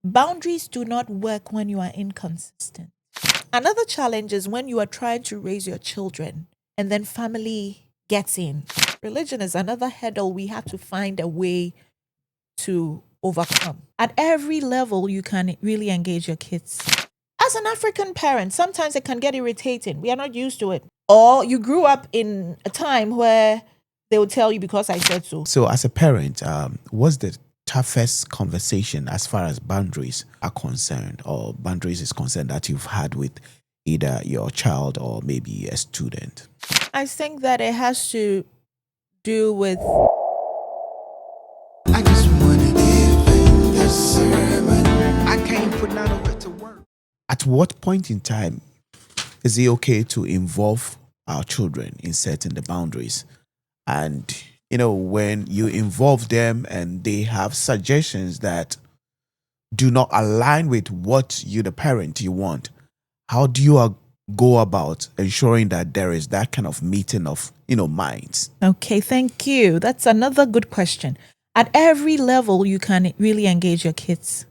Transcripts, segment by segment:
Boundaries do not work when you are inconsistent. Another challenge is when you are trying to raise your children and then family gets in. Religion is another hurdle we have to find a way to overcome. At every level, you can really engage your kids. As an African parent, sometimes it can get irritating. We are not used to it. Or you grew up in a time where they will tell you because I said so. So, as a parent, what's the toughest conversation as far as boundaries are concerned, or boundaries is concerned, that you've had with either your child or maybe a student? I think that it has to do with I just wanna live in the sermon. I can't put none of it to work. At what point in time is it okay to involve our children in setting the boundaries? And, when you involve them and they have suggestions that do not align with what you, the parent, you want, how do you go about ensuring that there is that kind of meeting of, minds? Okay, thank you. That's another good question. At every level, you can really engage your kids.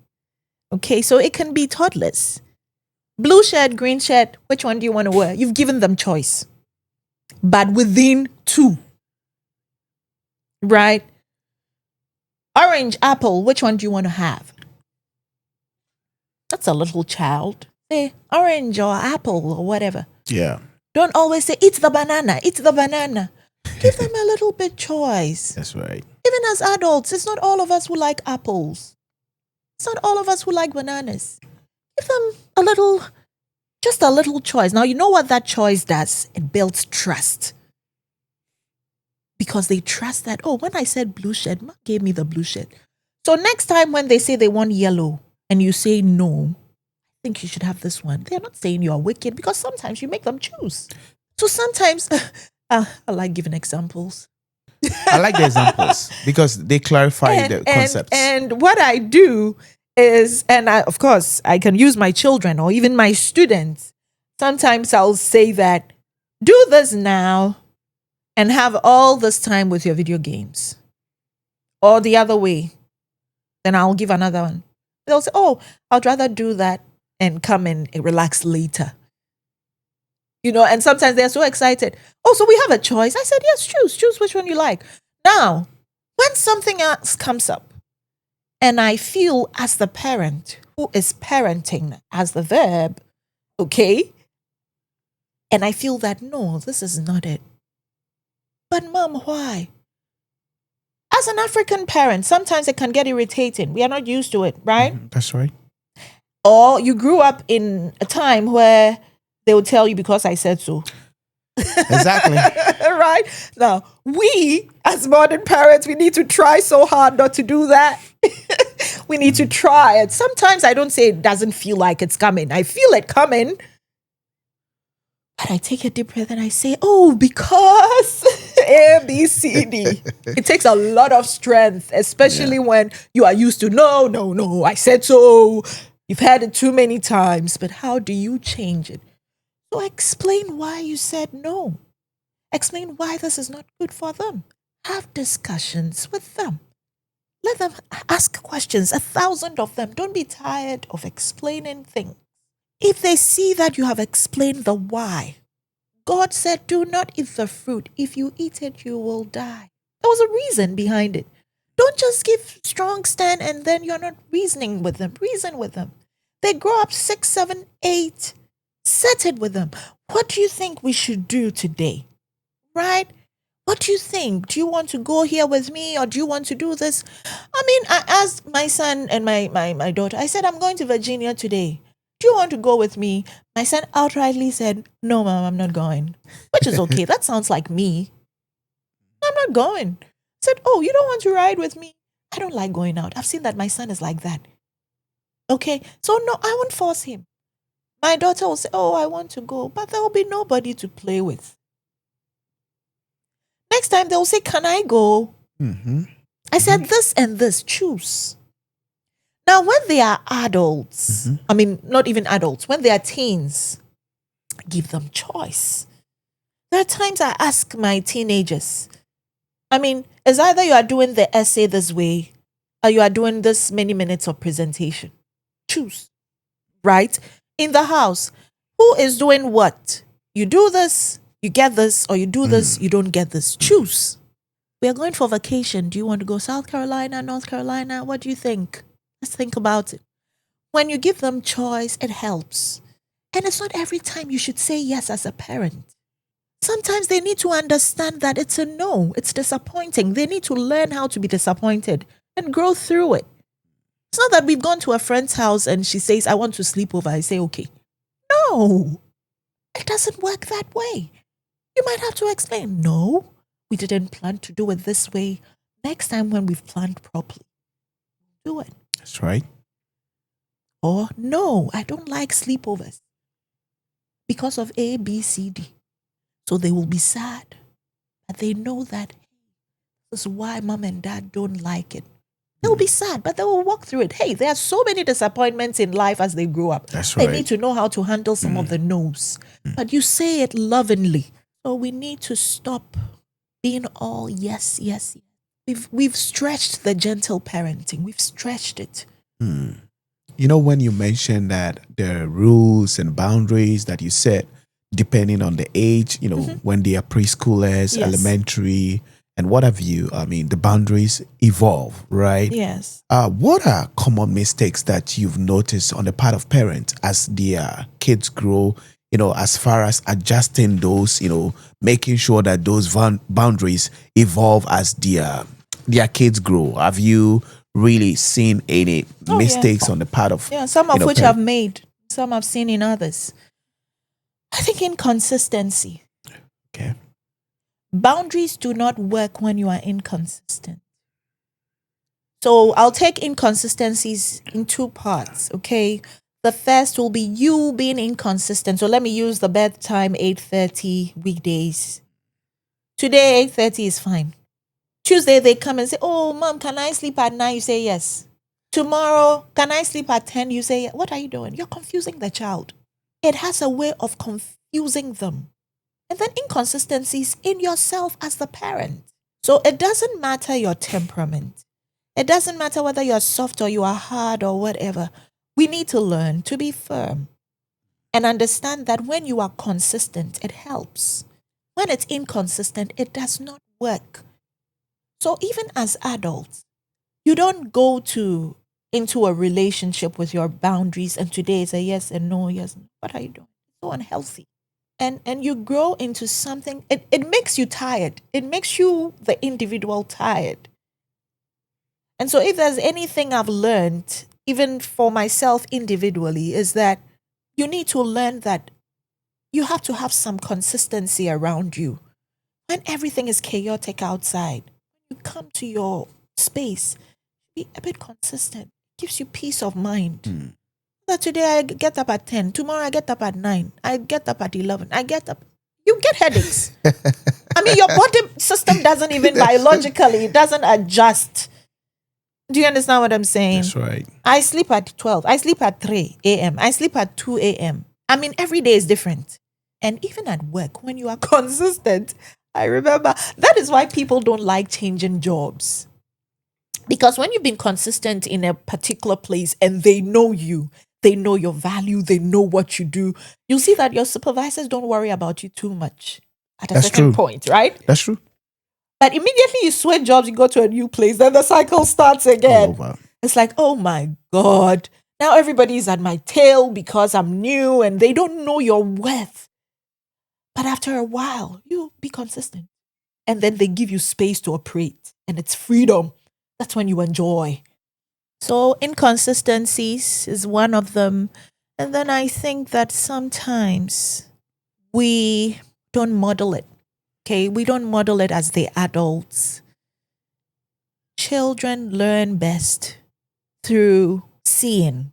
Okay, so it can be toddlers. Blue shirt, green shirt, which one do you want to wear? You've given them choice. But within two. Right? Orange, apple, which one do you want to have? That's a little child. Say orange or apple or whatever. Yeah. Don't always say, eat the banana, eat the banana. Give them a little bit choice. That's right. Even as adults, it's not all of us who like apples. It's not all of us who like bananas. Give them just a little choice. Now, you know what that choice does? It builds trust. Because they trust that, when I said blue shirt, Ma gave me the blue shirt. So next time when they say they want yellow and you say no, I think you should have this one. They're not saying you are wicked, because sometimes you make them choose. So sometimes, I like giving examples. I like the examples because they clarify the concepts. And what I do is, of course, I can use my children or even my students. Sometimes I'll say that, do this now and have all this time with your video games. Or the other way. Then I'll give another one. They'll say, I'd rather do that and come and relax later. And sometimes they're so excited. So we have a choice. I said, yes, choose which one you like. Now, when something else comes up, and I feel as the parent who is parenting as the verb, okay, and I feel that, no, this is not it. But Mom, why? As an African parent, sometimes it can get irritating. We are not used to it, right? That's right. Or you grew up in a time where they will tell you because I said so. Exactly. Right? Now, we as modern parents, we need to try so hard not to do that. We need to try it. Sometimes I don't say it doesn't feel like it's coming. I feel it coming. But I take a deep breath and I say, because A, B, C, D. It takes a lot of strength, especially when you are used to, no, I said so. You've had it too many times. But how do you change it? So explain why you said no. Explain why this is not good for them. Have discussions with them. Let them ask questions, 1,000 of them. Don't be tired of explaining things. If they see that you have explained the why, God said, do not eat the fruit. If you eat it, you will die. There was a reason behind it. Don't just give strong stand and then you're not reasoning with them. Reason with them. They grow up 6, 7, 8. Set it with them. What do you think we should do today? Right? What do you think? Do you want to go here with me or do you want to do this? I asked my son and my daughter, I said, I'm going to Virginia today. Do you want to go with me? My son outrightly said, no, Mom, I'm not going. Which is okay. That sounds like me. I'm not going. I said, you don't want to ride with me? I don't like going out. I've seen that my son is like that. Okay, so no, I won't force him. My daughter will say, I want to go, but there will be nobody to play with. Next time they'll say, can I go? Mm-hmm. I said, this and this, choose. Now, when they are adults, not even adults, when they are teens, give them choice. There are times I ask my teenagers, it's either you are doing the essay this way or you are doing this many minutes of presentation. Choose, right? In the house, who is doing what? You do this, you get this, or you do this, you don't get this. Choose. We are going for vacation. Do you want to go South Carolina, North Carolina? What do you think? Let's think about it. When you give them choice, it helps. And it's not every time you should say yes as a parent. Sometimes they need to understand that it's a no. It's disappointing. They need to learn how to be disappointed and grow through it. It's not that we've gone to a friend's house and she says, I want to sleep over. I say, okay. No, it doesn't work that way. You might have to explain, no, we didn't plan to do it this way. Next time when we've planned properly, do it. That's right. Or, no, I don't like sleepovers because of A, B, C, D. So they will be sad. But they know that this is why mom and dad don't like it. They'll be sad, but they will walk through it. Hey, there are so many disappointments in life as they grow up. That's right. They need to know how to handle some of the no's. But you say it lovingly. So we need to stop being all yes, yes, yes. We've stretched the gentle parenting. We've stretched it. You know, when you mentioned that the rules and boundaries that you set, depending on the age, you know, when they are preschoolers, Yes. elementary, and what have you, I mean, the boundaries evolve, right? Yes. What are common mistakes that you've noticed on the part of parents as their kids grow, you know, as far as adjusting those, you know, making sure that those boundaries evolve as their kids grow? Have you really seen any mistakes on the part of some of you know, which parents? I've made, some I've seen in others. I think inconsistency. Okay. Boundaries do not work when you are inconsistent. So I'll take inconsistencies in two parts, okay? The first will be you being inconsistent. So let me use the bedtime 8:30 weekdays. Today 8:30 is fine. Tuesday they come and say, "Oh, mom, can I sleep at 9?" You say yes. Tomorrow, can I sleep at 10? You say, what are you doing? You're confusing the child. It has a way of confusing them. And then inconsistencies in yourself as the parent. So it doesn't matter your temperament. It doesn't matter whether you're soft or you are hard or whatever. We need to learn to be firm and understand that when you are consistent, it helps. When it's inconsistent, it does not work. So even as adults, you don't go into a relationship with your boundaries and today it's a yes and no, yes. What are you doing? It's so unhealthy. And you grow into something, it makes you tired. It makes you, the individual, tired. And so if there's anything I've learned, even for myself individually, is that you need to learn that you have to have some consistency around you. When everything is chaotic outside, you come to your space, be a bit consistent. It gives you peace of mind. That today I get up at 10, tomorrow I get up at 9, I get up at 11, I get up. You get headaches. I mean, your body system doesn't even biologically, it doesn't adjust. Do you understand what I'm saying? That's right. I sleep at 12, I sleep at 3 a.m., I sleep at 2 a.m. I mean, every day is different. And even at work, when you are consistent, I remember, that is why people don't like changing jobs. Because when you've been consistent in a particular place and they know you, they know your value, they know what you do, you'll see that your supervisors don't worry about you too much at a That's certain true. point, right? That's true. But immediately you switch jobs, you go to a new place, then the cycle starts All again. over. It's like, oh my God, now everybody's at my tail because I'm new and they don't know your worth. But after a while, you be consistent. And then they give you space to operate and it's freedom. That's when you enjoy. So inconsistencies is one of them. And then I think that sometimes we don't model it. Okay, we don't model it as the adults. Children learn best through seeing.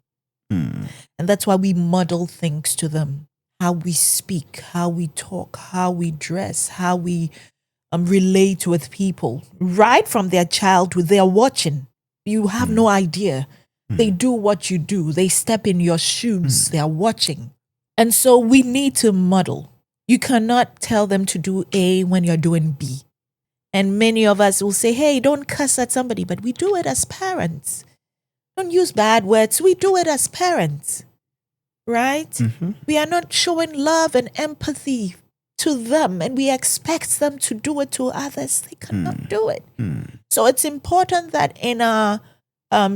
And that's why we model things to them. How we speak, how we talk, how we dress, how we relate with people. Right from their childhood, they are watching. You have no idea. They do what you do. They step in your shoes. They are watching. And so we need to model. You cannot tell them to do A when you're doing B. And many of us will say, hey, don't cuss at somebody. But we do it as parents. Don't use bad words. We do it as parents, right? We are not showing love and empathy to them, and we expect them to do it to others. They cannot do it. So it's important that in our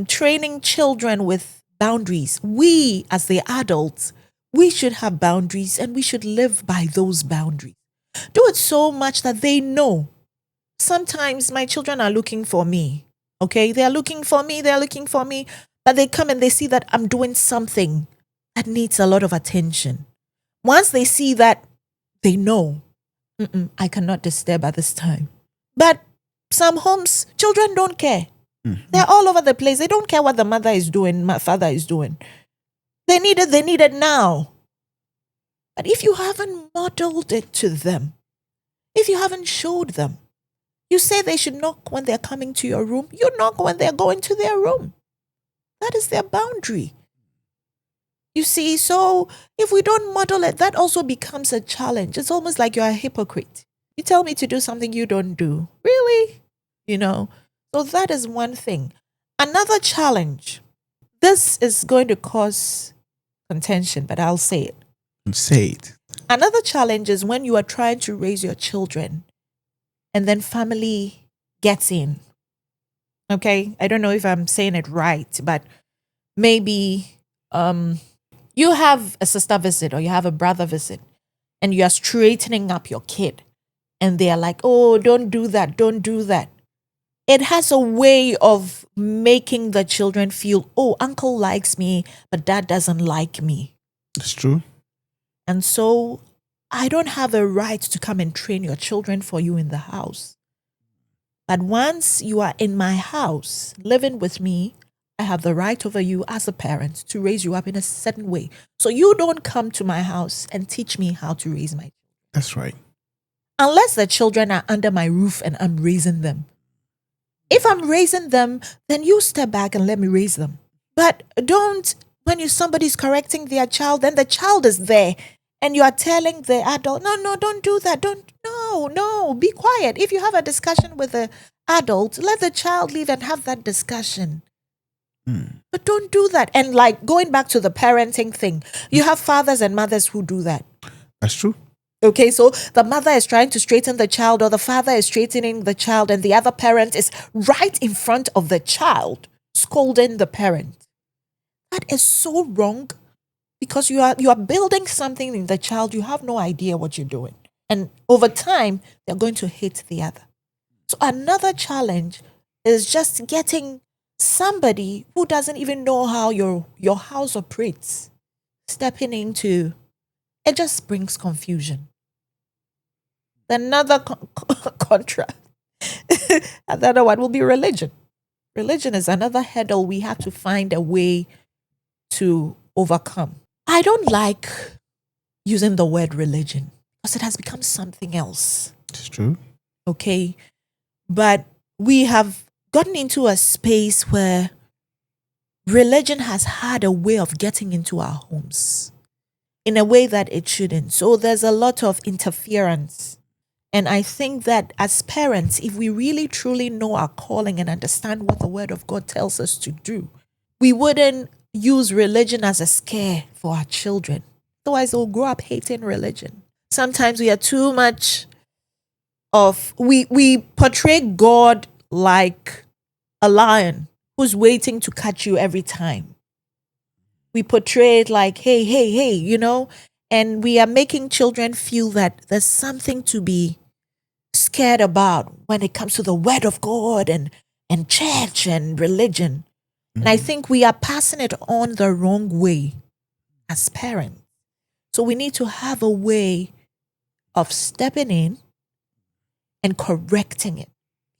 training children with boundaries, we as the adults, we should have boundaries and we should live by those boundaries. Do it so much that they know. Sometimes my children are looking for me. Okay, they're looking for me, but they come and they see that I'm doing something that needs a lot of attention. Once they see that, they know, I cannot disturb at this time. But some homes, children don't care. They're all over the place. They don't care what the mother is doing, my father is doing. They need it now. But if you haven't modeled it to them, if you haven't showed them, you say they should knock when they're coming to your room. You knock when they're going to their room. That is their boundary. You see, so if we don't model it, that also becomes a challenge. It's almost like you're a hypocrite. You tell me to do something you don't do. Really? So that is one thing. Another challenge. This is going to cause contention, but I'll say it. Say it. Another challenge is when you are trying to raise your children and then family gets in. Okay? I don't know if I'm saying it right, but maybe you have a sister visit or you have a brother visit and you are straightening up your kid and they are like, oh, don't do that. It has a way of making the children feel, oh, uncle likes me, but dad doesn't like me. It's true. And so I don't have a right to come and train your children for you in the house. But once you are in my house, living with me, I have the right over you as a parent to raise you up in a certain way. So you don't come to my house and teach me how to raise my children. That's right. Unless the children are under my roof and I'm raising them. If I'm raising them, then you step back and let me raise them. But don't, when somebody's correcting their child, then the child is there and you are telling the adult, no, don't do that. No, be quiet. If you have a discussion with the adult, let the child leave and have that discussion. But don't do that. And like going back to the parenting thing, you have fathers and mothers who do that. That's true. Okay, so the mother is trying to straighten the child or the father is straightening the child and the other parent is right in front of the child scolding the parent. That is so wrong because you are building something in the child. You have no idea what you're doing. And over time, they're going to hate the other. So another challenge is just getting somebody who doesn't even know how your house operates, stepping into, it just brings confusion. Another contrast, another one will be religion. Religion is another hurdle we have to find a way to overcome. I don't like using the word religion because it has become something else. It's true. Okay. But we have gotten into a space where religion has had a way of getting into our homes in a way that it shouldn't. So there's a lot of interference. And I think that as parents, if we really truly know our calling and understand what the Word of God tells us to do, we wouldn't use religion as a scare for our children. Otherwise, they'll grow up hating religion. Sometimes we are too much of, we portray God like a lion who's waiting to catch you every time. We portray it like, hey, and we are making children feel that there's something to be scared about when it comes to the Word of God and church and religion. And I think we are passing it on the wrong way as parents. So we need to have a way of stepping in and correcting it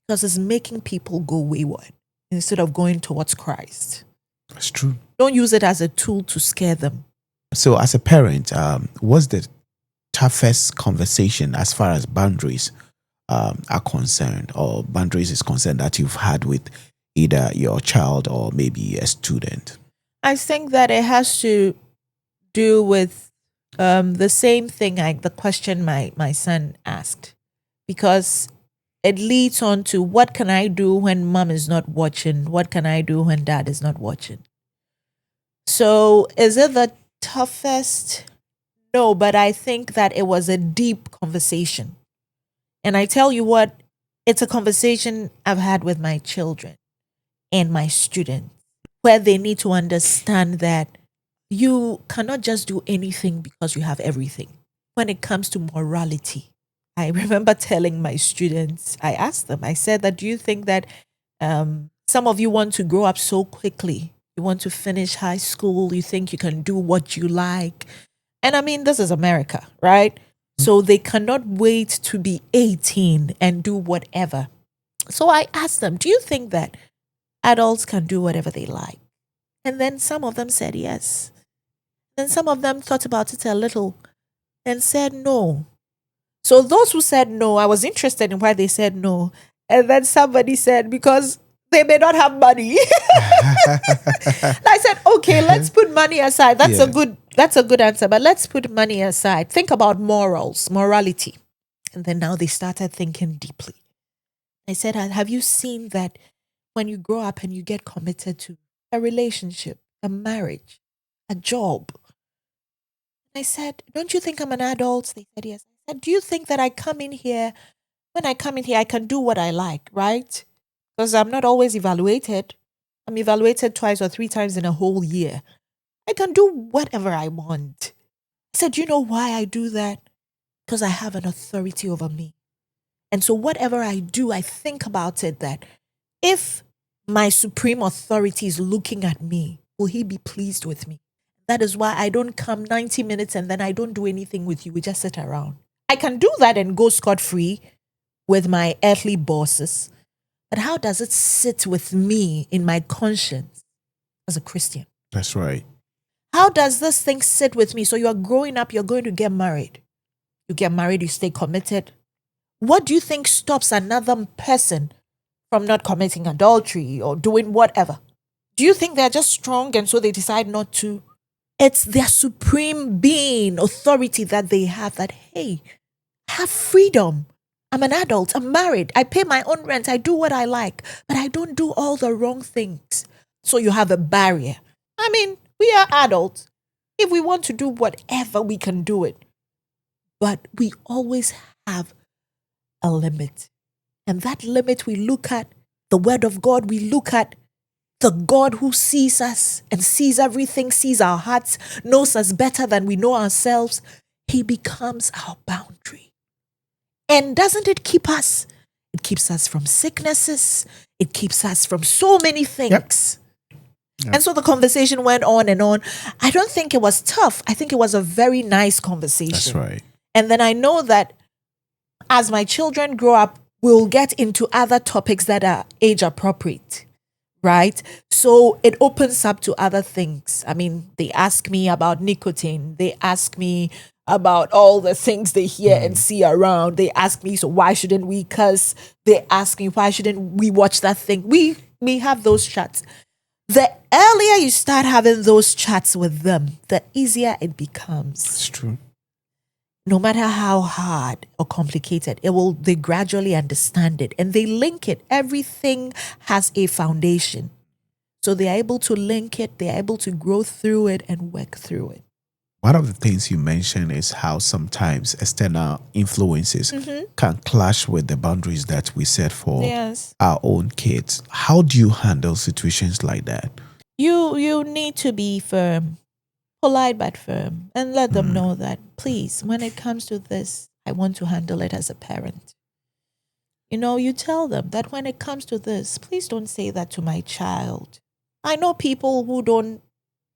because it's making people go wayward instead of going towards Christ. That's true. Don't use it as a tool to scare them. So as a parent, what's the toughest conversation as far as boundaries are concerned, or boundaries is concerned, that you've had with either your child or maybe a student? I think that it has to do with the same thing, like the question my son asked. Because it leads on to what can I do when mom is not watching? What can I do when dad is not watching? So is it the toughest? No, but I think that it was a deep conversation. And I tell you what, it's a conversation I've had with my children and my students where they need to understand that you cannot just do anything because you have everything. When it comes to morality, I remember telling my students, I asked them, I said that, do you think that some of you want to grow up so quickly? You want to finish high school, you think you can do what you like. And I mean, this is America, right? So they cannot wait to be 18 and do whatever. So I asked them, do you think that adults can do whatever they like? And then some of them said yes. Then some of them thought about it a little and said no. So those who said no, I was interested in why they said no. And then somebody said, because they may not have money. And I said, okay, let's put money aside. That's a good answer. But let's put money aside. Think about morality. And then now they started thinking deeply. I said, have you seen that when you grow up and you get committed to a relationship, a marriage, a job? I said, don't you think I'm an adult? They said, yes. I said, do you think that when I come in here, I can do what I like, right? Because I'm not always evaluated. I'm evaluated 2 or 3 times in a whole year. I can do whatever I want. I said, do you know why I do that? Because I have an authority over me. And so whatever I do, I think about it that if my supreme authority is looking at me, will he be pleased with me? That is why I don't come 90 minutes and then I don't do anything with you. We just sit around. I can do that and go scot-free with my earthly bosses. But how does it sit with me in my conscience as a Christian? That's right. How does this thing sit with me? So you are growing up, you're going to get married. You get married, you stay committed. What do you think stops another person from not committing adultery or doing whatever? Do you think they're just strong and so they decide not to? It's their supreme being, authority that they have that, hey, I have freedom. I'm an adult. I'm married. I pay my own rent. I do what I like, but I don't do all the wrong things. So you have a barrier. I mean, we are adults. If we want to do whatever, we can do it. But we always have a limit. And that limit we look at, the word of God, we look at the God who sees us and sees everything, sees our hearts, knows us better than we know ourselves. He becomes our boundary. And doesn't it keep us? It keeps us from sicknesses. It keeps us from so many things. Yep. And so the conversation went on and on. I don't think it was tough. I think it was a very nice conversation. That's right. And then I know that as my children grow up, we'll get into other topics that are age appropriate, right? So it opens up to other things. I mean, they ask me about nicotine. They ask me about all the things they hear and see around. They ask me, so why shouldn't we cuss? They ask me, why shouldn't we watch that thing? We have those chats. The earlier you start having those chats with them, the easier it becomes. It's true. No matter how hard or complicated, they gradually understand it and they link it. Everything has a foundation. So they are able to link it, they are able to grow through it and work through it. One of the things you mentioned is how sometimes external influences can clash with the boundaries that we set for our own kids. How do you handle situations like that? You need to be firm, polite but firm, and let them know that, please, when it comes to this, I want to handle it as a parent. You tell them that when it comes to this, please don't say that to my child. I know people who don't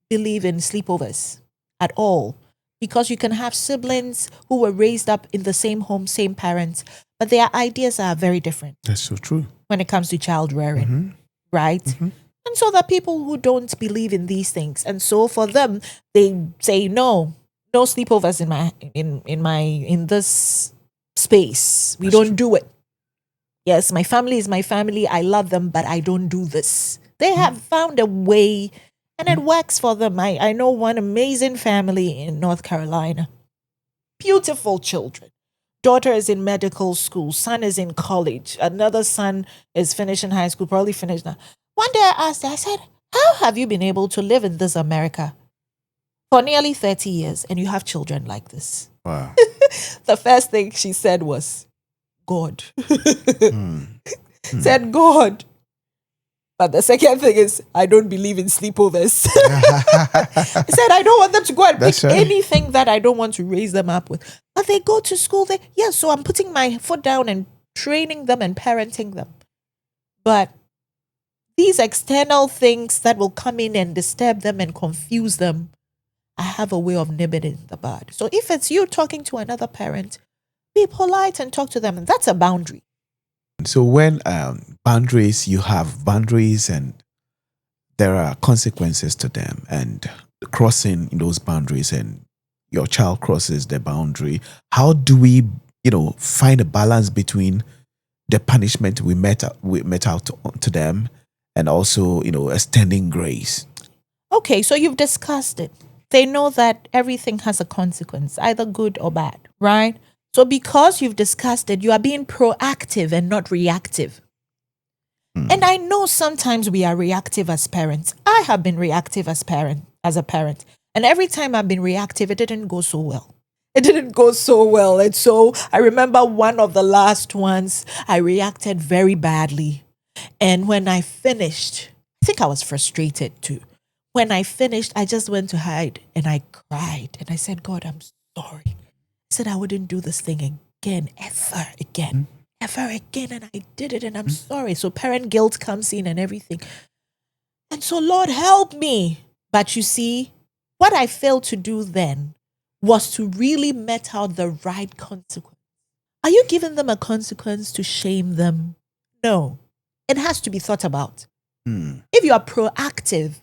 believe in sleepovers at all, because you can have siblings who were raised up in the same home, same parents, but their ideas are very different. That's so true. When it comes to child rearing, right? And so there are people who don't believe in these things, and so for them, they say no sleepovers in this space. We don't do it. Yes, my family is my family. I love them, but I don't do this. They have found a way. And it works for them. I know one amazing family in North Carolina. Beautiful children. daughter is in medical school, son is in college, another son is finishing high school, probably finished now. One day I asked her, I said, how have you been able to live in this America for nearly 30 years and you have children like this? Wow. The first thing she said was, God. Said, God. But the second thing is, I don't believe in sleepovers. I said, I don't want them to go and pick anything that I don't want to raise them up with. But they go to school. So I'm putting my foot down and training them and parenting them. But these external things that will come in and disturb them and confuse them, I have a way of nibbling it in the bud. So if it's you talking to another parent, be polite and talk to them. And that's a boundary. So when boundaries, you have boundaries and there are consequences to them, and crossing those boundaries and your child crosses the boundary, how do we, find a balance between the punishment we met out to them and also, extending grace? Okay, so you've discussed it. They know that everything has a consequence, either good or bad, right? So because you've discussed it, you are being proactive and not reactive. And I know sometimes we are reactive as parents. I have been reactive as a parent. And every time I've been reactive, it didn't go so well. And so I remember one of the last ones, I reacted very badly. And when I finished, I think I was frustrated too. When I finished, I just went to hide and I cried. And I said, God, I'm sorry. I said I wouldn't do this thing again, ever again. And I did it and I'm sorry. So parent guilt comes in and everything. And so Lord, help me. But you see, what I failed to do then was to really met out the right consequence. Are you giving them a consequence to shame them? No. It has to be thought about. If you are proactive,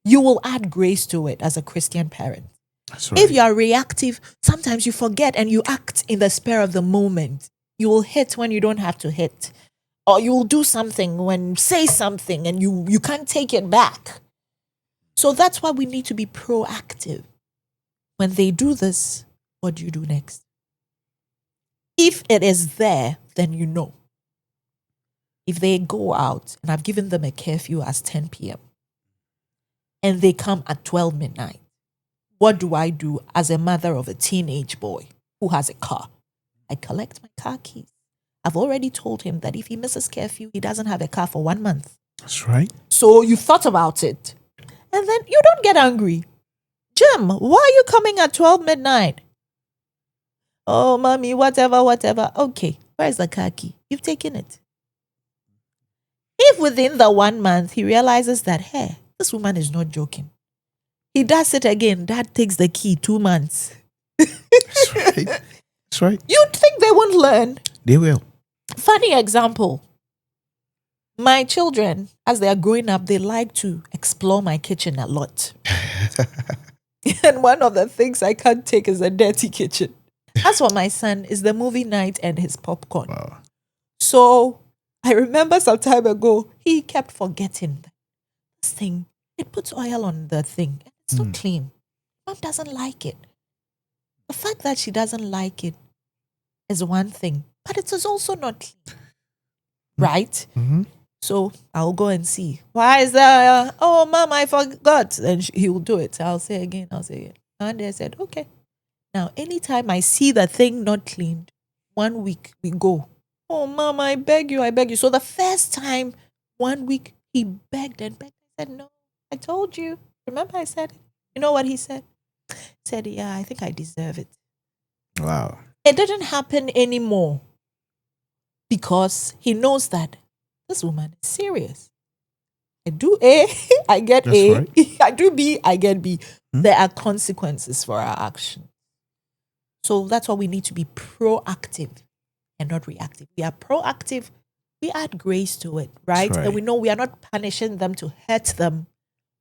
you will add grace to it as a Christian parent. That's right. If you are reactive, sometimes you forget and you act in the spur of the moment. You will hit when you don't have to hit. Or you will do something say something and you can't take it back. So that's why we need to be proactive. When they do this, what do you do next? If it is there, then you know. If they go out, and I've given them a curfew as 10 p.m., and they come at 12 midnight, what do I do as a mother of a teenage boy who has a car? I collect my car keys. I've already told him that if he misses curfew, he doesn't have a car for 1 month. That's right. So you thought about it. And then you don't get angry. Jim, why are you coming at 12 midnight? Oh, mommy, whatever. Okay, where's the car key? You've taken it. If within the 1 month he realizes that, hey, this woman is not joking, he does it again, that takes the key 2 months. That's right. That's right. You think they won't learn? They will. Funny example. My children, as they are growing up, they like to explore my kitchen a lot. And one of the things I can't take is a dirty kitchen. As for my son, is the movie night and his popcorn. Wow. So I remember some time ago, he kept forgetting that this thing, it puts oil on the thing. It's not clean. Mom doesn't like it. The fact that she doesn't like it is one thing, but it is also not clean. Right? Mm-hmm. So I'll go and see. Why is that? Oh, Mom, I forgot. And he will do it. I'll say again. And they said, okay. Now, anytime I see the thing not cleaned, 1 week we go. Oh, Mom, I beg you. So the first time, 1 week, he begged and begged. I said, no, I told you. Remember I said it? You know what he said? He said, yeah, I think I deserve it. Wow. It didn't happen anymore because he knows that this woman is serious. I do A, I get That's A. right. I do B, I get B. There are consequences for our action. So that's why we need to be proactive and not reactive. We are proactive. We add grace to it, right? That's right. And we know we are not punishing them to hurt them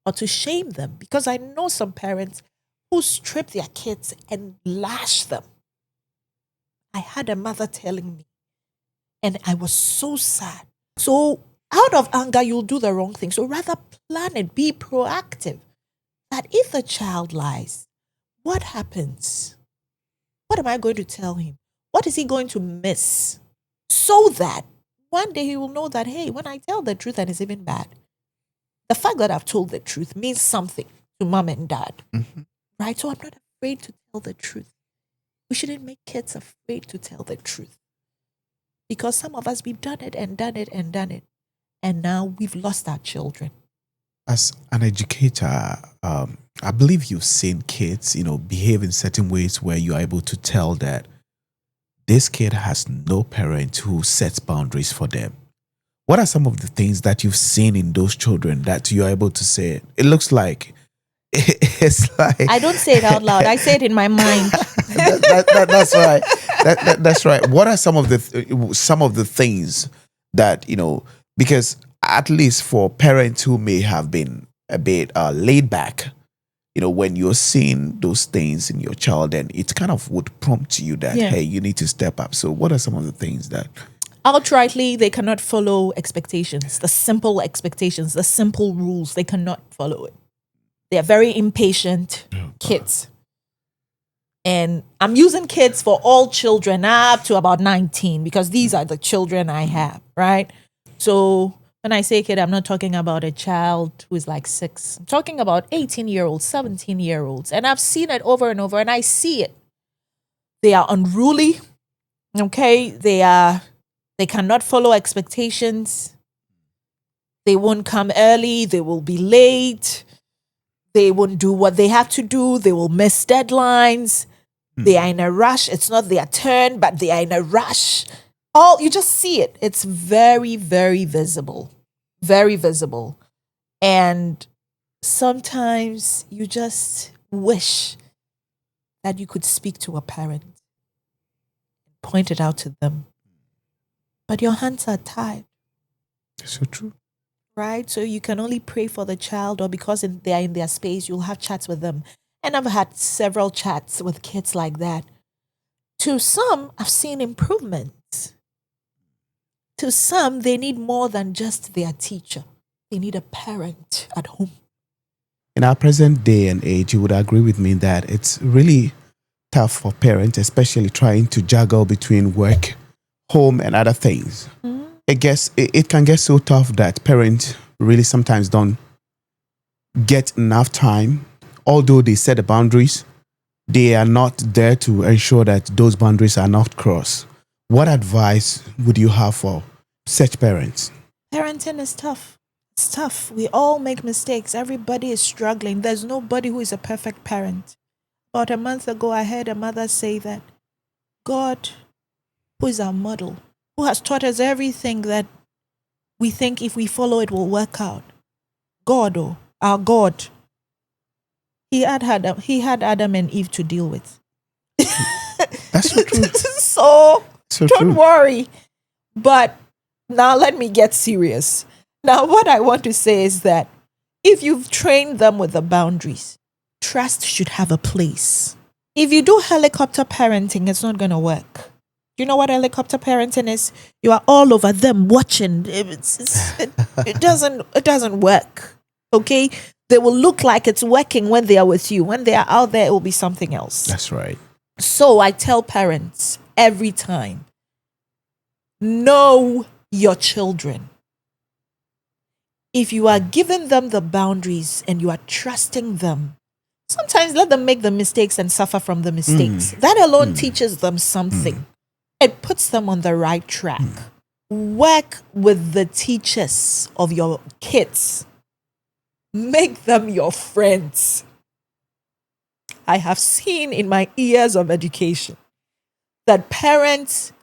or to shame them. Because I know some parents who strip their kids and lash them. I had a mother telling me, and I was so sad. So out of anger, you'll do the wrong thing. So rather plan it, be proactive. That if the child lies, what happens? What am I going to tell him? What is he going to miss? So that one day he will know that, hey, when I tell the truth and it's even bad, the fact that I've told the truth means something to mom and dad. Right? So I'm not afraid to tell the truth. We shouldn't make kids afraid to tell the truth. Because some of us, we've done it and done it and done it. And now we've lost our children. As an educator, I believe you've seen kids, behave in certain ways where you are able to tell that this kid has no parent who sets boundaries for them. What are some of the things that you've seen in those children that you're able to say? It looks like it's like I don't say it out loud. I say it in my mind. that's right. That's right. What are some of the things that because at least for parents who may have been a bit laid back, when you're seeing those things in your child, then it kind of would prompt you that hey, you need to step up. So what are some of the things that outrightly they cannot follow expectations, the simple expectations, the simple rules? They cannot follow it. They are very impatient kids. And I'm using kids for all children up to about 19 because these are the children I have, right? So when I say kid, I'm not talking about a child who is like 6. I'm talking about 18-year-olds, 17-year-olds. And I've seen it over and over, and I see it. They are unruly, okay? They cannot follow expectations. They won't come early. They will be late. They won't do what they have to do. They will miss deadlines. They are in a rush. It's not their turn, but they are in a rush. You just see it. It's very, very visible. Very visible. And sometimes you just wish that you could speak to a parent, point it out to them. But your hands are tied. so true? Right? So you can only pray for the child, or because they are in their space, you'll have chats with them. And I've had several chats with kids like that. To some, I've seen improvements. To some, they need more than just their teacher. They need a parent at home. In our present day and age, you would agree with me that it's really tough for parents, especially trying to juggle between work, home, and other things. It can get so tough that parents really sometimes don't get enough time. Although they set the boundaries, they are not there to ensure that those boundaries are not crossed. What advice would you have for such parents? Parenting is tough. It's tough. We all make mistakes. Everybody is struggling. There's nobody who is a perfect parent. About a month ago, I heard a mother say that God, who is our model, who has taught us everything that we think if we follow it will work out. God, our God, he had Adam and Eve to deal with. That's so true. So don't true. worry. But now let me get serious. Now what I want to say is that if you've trained them with the boundaries, trust should have a place. If you do helicopter parenting, it's not going to work. You know what helicopter parenting is? You are all over them watching. It doesn't work. Okay? They will look like it's working when they are with you. When they are out there, it will be something else. That's right. So I tell parents every time, know your children. If you are giving them the boundaries and you are trusting them, sometimes let them make the mistakes and suffer from the mistakes. That alone teaches them something. It puts them on the right track. Work with the teachers of your kids. Make them your friends. I have seen in my years of education that parents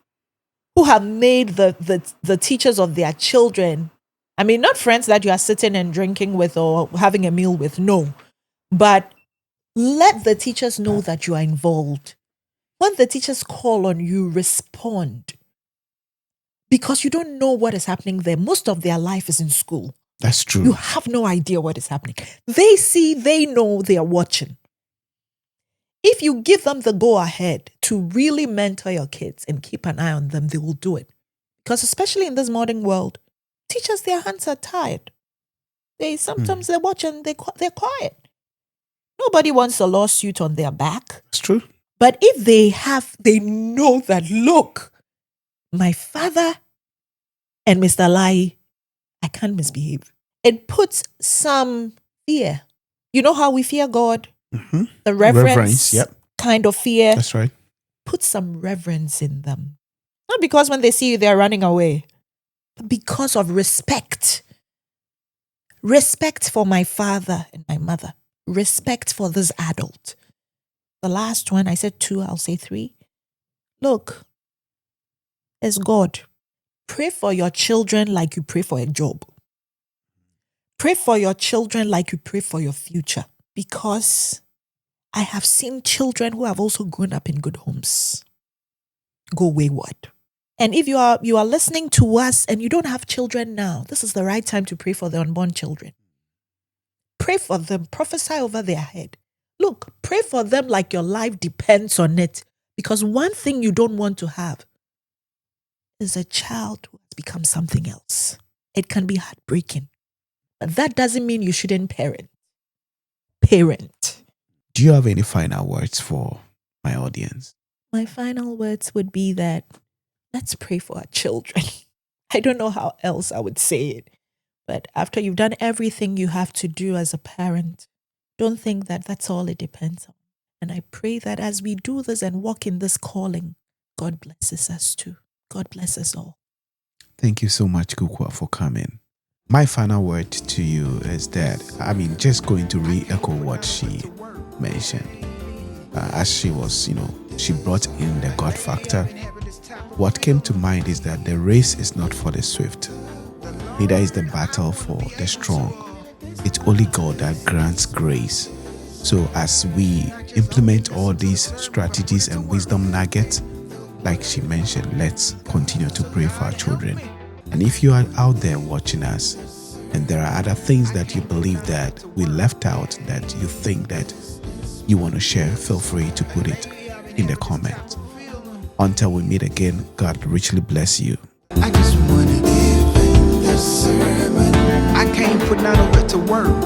who have made the teachers of their children, I mean, not friends that you are sitting and drinking with or having a meal with, no. But let the teachers know that you are involved. When the teachers call on you, respond. Because you don't know what is happening there. Most of their life is in school. That's true. You have no idea what is happening. They see, they know, they are watching. If you give them the go ahead to really mentor your kids and keep an eye on them, they will do it. Because especially in this modern world, teachers, their hands are tied. Sometimes they watch and they're quiet. Nobody wants a lawsuit on their back. It's true. But if they know that, look, my father and Mr. Lai, I can't misbehave. It puts some fear. You know how we fear God? Mm-hmm. The reverence Yep. kind of fear. That's right. Put some reverence in them. Not because when they see you, they're running away, but because of respect. Respect for my father and my mother. Respect for this adult. The last one, I said 2, I'll say 3. Look, it's God. Pray for your children like you pray for a job. Pray for your children like you pray for your future. Because I have seen children who have also grown up in good homes go wayward. And if you are listening to us and you don't have children now, this is the right time to pray for the unborn children. Pray for them. Prophesy over their head. Look, pray for them like your life depends on it. Because one thing you don't want to have is a child who has become something else. It can be heartbreaking. But that doesn't mean you shouldn't parent. Parent. Do you have any final words for my audience? My final words would be that let's pray for our children. I don't know how else I would say it. But after you've done everything you have to do as a parent, don't think that that's all it depends on. And I pray that as we do this and walk in this calling, God blesses us too. God bless us all. Thank you so much, Kukwa, for coming. My final word to you is that, just going to re-echo what she mentioned. As she was, she brought in the God factor. What came to mind is that the race is not for the swift, neither is the battle for the strong. It's only God that grants grace. So as we implement all these strategies and wisdom nuggets, like she mentioned, let's continue to pray for our children. And if you are out there watching us and there are other things that you believe that we left out that you think that you want to share, feel free to put it in the comments. Until we meet again, God richly bless you. I just wanna give in this sermon. I can't put none of it to work.